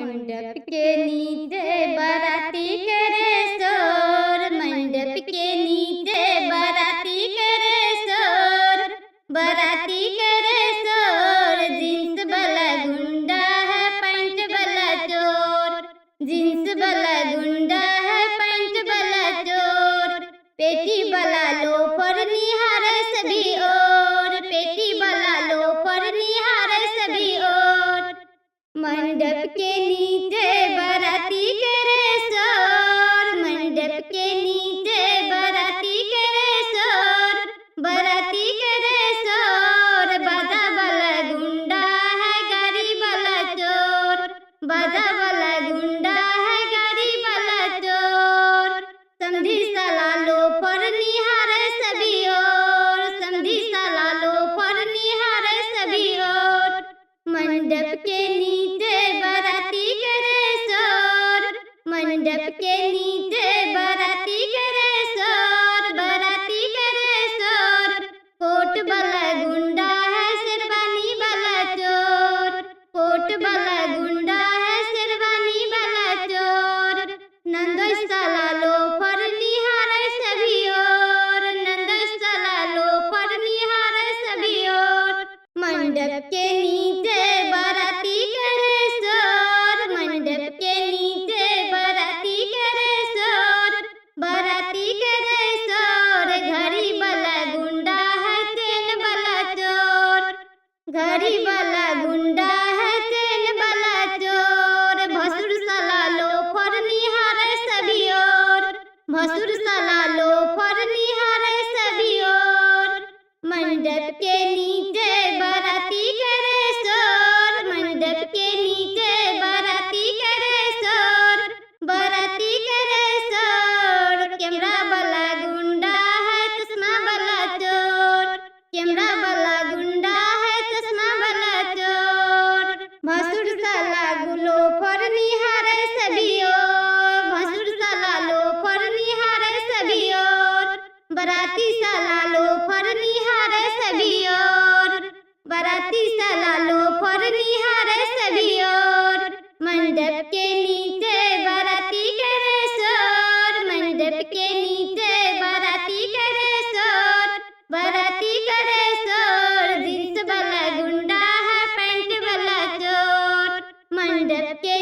मंडप के नीचे बाराती करे शोर, मंडप के नीचे बाराती करे शोर, बाराती करे शोर। जींस वाला गुंडा है पैंट वाला चोर, जींस वाला गुंडा है पैंट वाला चोर। पेटी वाला लोफर निहारे सभी ओर, पेटी वाला लोफर निहारे सभी ओर। मंडप के नीचे बाराती करे शोर, मंडप के नीचे बाराती करे शोर, बाराती करे शोर। बाजा वाला गुंडा है गाड़ी वाला चोर, बाजा वाला गुंडा है गाड़ी वाला चोर। समधी साला लोफर निहारे सभी ओर, समधी साला लोफर निहारे सभी ओर। मंडप के नीचे बाराती करे शोर, मंडप के नीचे बाराती करे शोर, बाराती करे शोर। कोट वाला गुंडा है शेरवानी वाला चोर, कोट वाला गुंडा है शेरवानी वाला चोर। नंदोई साला लोफर निहारे सभी ओर, नंदोई साला लोफर निहारे सभी ओर। मंडप के नीचे बाराती करे शोर, मंडप के नीचे बाराती करे शोर, बाराती करे शोर। घड़ी वाला गुंडा है चैन वाला चोर, घड़ी वाला गुंडा है चैन वाला चोर। भसुर साला लोफर निहारे सभी ओर, भसुर साला लोफर निहारे सभी ओर। मंडप के नीचे बाराती करे शोर, मंडप के नीचे बाराती करे शोर, बाराती करे शोर। कैमरा वाला गुंडा है चश्मा वाला चोर, कैमरा वाला गुंडा है चश्मा वाला चोर। भसुर साला लोफर निहारे सभी ओर, भसुर साला लोफर निहारे सभी ओर। बाराती साला लोफर निहारे सभी ओर, बाराती साला लोफर निहारे सभी ओर। मंडप के नीचे बाराती करे शोर, मंडप के नीचे बाराती करे शोर, बाराती करे शोर। जींस वाला गुंडा है पैंट वाला चोर, मंडप के